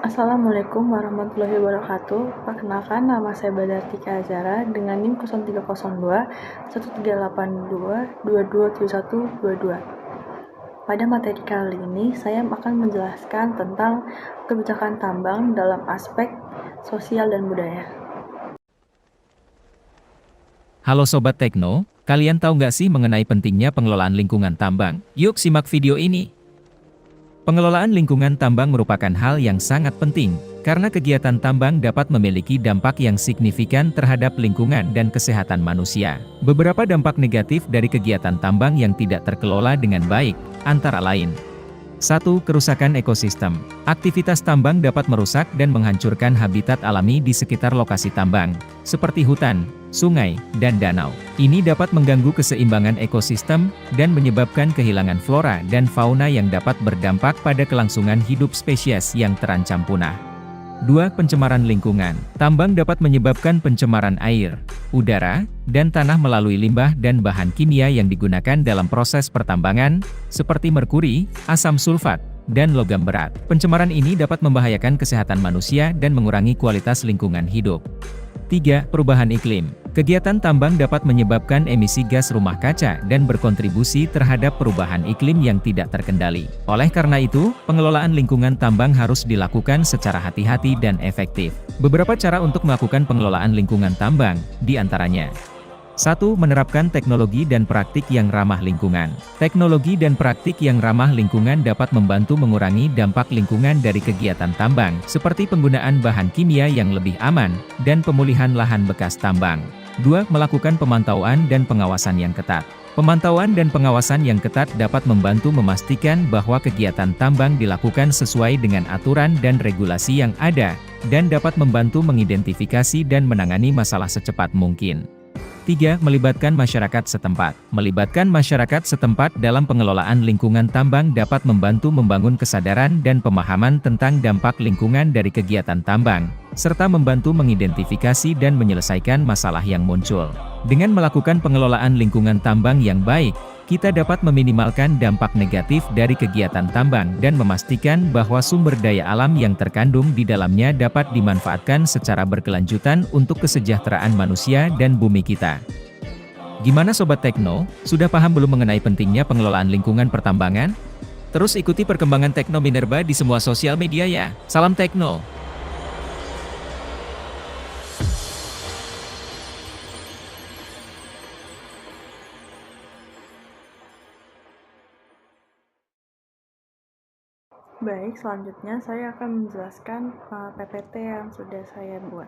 Assalamualaikum warahmatullahi wabarakatuh. Perkenalkan, nama saya Badartika Azara dengan NIM 0302 1382 227122. Pada materi kali ini, saya akan menjelaskan tentang kebijakan tambang dalam aspek sosial dan budaya. Halo Sobat Tekno, kalian tahu nggak sih mengenai pentingnya pengelolaan lingkungan tambang? Yuk simak video ini. Pengelolaan lingkungan tambang merupakan hal yang sangat penting, karena kegiatan tambang dapat memiliki dampak yang signifikan terhadap lingkungan dan kesehatan manusia. Beberapa dampak negatif dari kegiatan tambang yang tidak terkelola dengan baik, antara lain. 1. Kerusakan ekosistem. Aktivitas tambang dapat merusak dan menghancurkan habitat alami di sekitar lokasi tambang, seperti hutan, sungai, dan danau. Ini dapat mengganggu keseimbangan ekosistem, dan menyebabkan kehilangan flora dan fauna yang dapat berdampak pada kelangsungan hidup spesies yang terancam punah. 2. Pencemaran lingkungan. Tambang dapat menyebabkan pencemaran air, udara, dan tanah melalui limbah dan bahan kimia yang digunakan dalam proses pertambangan, seperti merkuri, asam sulfat, dan logam berat. Pencemaran ini dapat membahayakan kesehatan manusia dan mengurangi kualitas lingkungan hidup. 3. Perubahan iklim. Kegiatan tambang dapat menyebabkan emisi gas rumah kaca dan berkontribusi terhadap perubahan iklim yang tidak terkendali. Oleh karena itu, pengelolaan lingkungan tambang harus dilakukan secara hati-hati dan efektif. Beberapa cara untuk melakukan pengelolaan lingkungan tambang, di antaranya: 1. Menerapkan teknologi dan praktik yang ramah lingkungan. Teknologi dan praktik yang ramah lingkungan dapat membantu mengurangi dampak lingkungan dari kegiatan tambang, seperti penggunaan bahan kimia yang lebih aman, dan pemulihan lahan bekas tambang. 2. Melakukan pemantauan dan pengawasan yang ketat. Pemantauan dan pengawasan yang ketat dapat membantu memastikan bahwa kegiatan tambang dilakukan sesuai dengan aturan dan regulasi yang ada, dan dapat membantu mengidentifikasi dan menangani masalah secepat mungkin. 3. Melibatkan masyarakat setempat. Melibatkan masyarakat setempat dalam pengelolaan lingkungan tambang dapat membantu membangun kesadaran dan pemahaman tentang dampak lingkungan dari kegiatan tambang, serta membantu mengidentifikasi dan menyelesaikan masalah yang muncul. Dengan melakukan pengelolaan lingkungan tambang yang baik, kita dapat meminimalkan dampak negatif dari kegiatan tambang dan memastikan bahwa sumber daya alam yang terkandung di dalamnya dapat dimanfaatkan secara berkelanjutan untuk kesejahteraan manusia dan bumi kita. Gimana Sobat Tekno, sudah paham belum mengenai pentingnya pengelolaan lingkungan pertambangan? Terus ikuti perkembangan Tekno Minerba di semua sosial media ya. Salam Tekno! Baik, selanjutnya saya akan menjelaskan PPT yang sudah saya buat.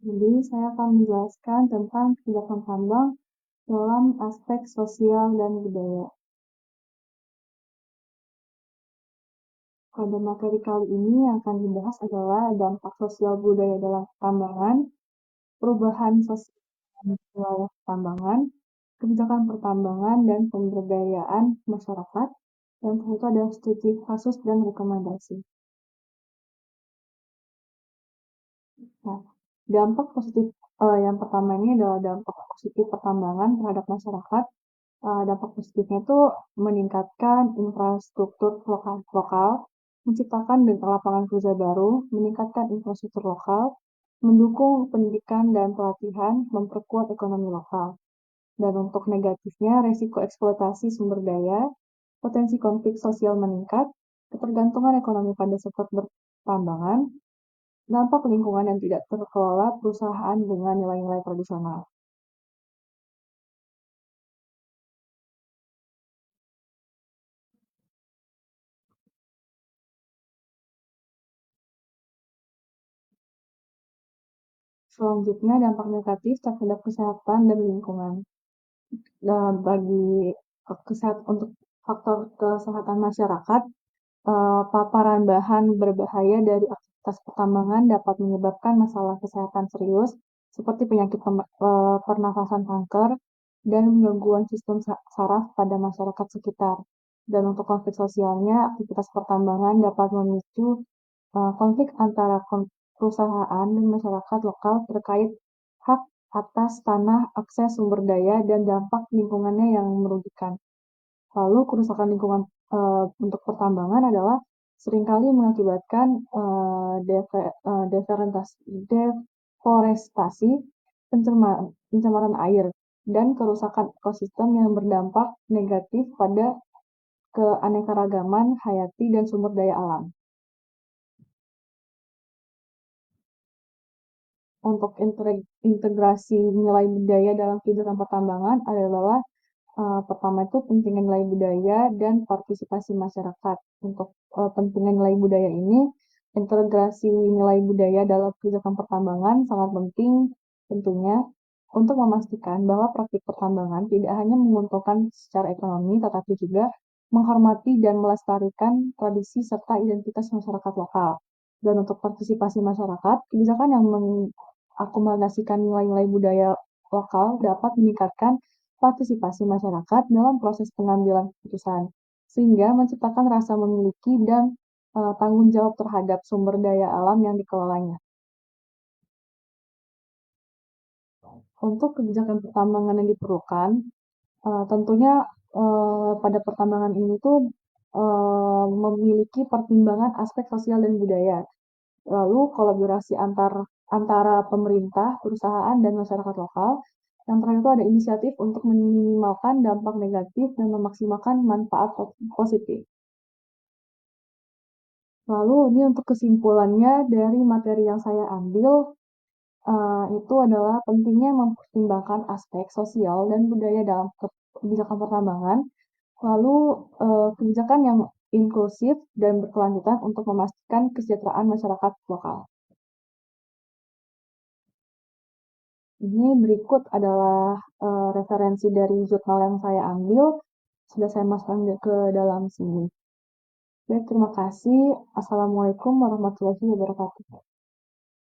Jadi, saya akan menjelaskan tentang kegiatan tambang dalam aspek sosial dan budaya. Pada materi kali ini yang akan dibahas adalah dampak sosial budaya dalam pertambangan, perubahan sosial di wilayah pertambangan, kebijakan pertambangan dan pemberdayaan masyarakat, dan itu ada studi kasus dan rekomendasi. Nah, dampak positif yang pertama ini adalah dampak positif pertambangan terhadap masyarakat. Dampak positifnya itu meningkatkan infrastruktur lokal, menciptakan lapangan kerja baru, meningkatkan infrastruktur lokal, mendukung pendidikan dan pelatihan, memperkuat ekonomi lokal. Dan untuk negatifnya, resiko eksploitasi sumber daya, potensi konflik sosial meningkat, ketergantungan ekonomi pada sektor pertambangan, dampak lingkungan yang tidak terkelola perusahaan dengan nilai-nilai tradisional. Selanjutnya, dampak negatif terhadap kesehatan dan lingkungan. Bagi untuk faktor kesehatan masyarakat, paparan bahan berbahaya dari aktivitas pertambangan dapat menyebabkan masalah kesehatan serius seperti penyakit pernafasan kanker dan gangguan sistem saraf pada masyarakat sekitar. Dan untuk konflik sosialnya, aktivitas pertambangan dapat memicu konflik antara perusahaan dan masyarakat lokal terkait hak atas tanah, akses sumber daya, dan dampak lingkungannya yang merugikan. Lalu kerusakan lingkungan untuk pertambangan adalah seringkali mengakibatkan deforestasi, pencemaran air, dan kerusakan ekosistem yang berdampak negatif pada keanekaragaman hayati dan sumber daya alam. Untuk integrasi nilai budaya dalam kehidupan pertambangan adalah pertama itu pentingnya nilai budaya dan partisipasi masyarakat. Untuk pentingnya nilai budaya ini, integrasi nilai budaya dalam kebijakan pertambangan sangat penting tentunya untuk memastikan bahwa praktik pertambangan tidak hanya menguntungkan secara ekonomi, tetapi juga menghormati dan melestarikan tradisi serta identitas masyarakat lokal. Dan untuk partisipasi masyarakat, kebijakan yang mengakomodasikan nilai-nilai budaya lokal dapat meningkatkan partisipasi masyarakat dalam proses pengambilan keputusan, sehingga menciptakan rasa memiliki dan tanggung jawab terhadap sumber daya alam yang dikelolanya. Untuk kebijakan pertambangan yang diperlukan, tentunya pada pertambangan ini tuh memiliki pertimbangan aspek sosial dan budaya. Lalu kolaborasi antara pemerintah, perusahaan, dan masyarakat lokal. Yang terakhir itu ada inisiatif untuk meminimalkan dampak negatif dan memaksimalkan manfaat positif. Lalu ini untuk kesimpulannya dari materi yang saya ambil, itu adalah pentingnya mempertimbangkan aspek sosial dan budaya dalam kebijakan pertambangan, lalu kebijakan yang inklusif dan berkelanjutan untuk memastikan kesejahteraan masyarakat lokal. Ini berikut adalah referensi dari jurnal yang saya ambil, sudah saya masukkan ke dalam sini. Baik, terima kasih. Assalamualaikum warahmatullahi wabarakatuh.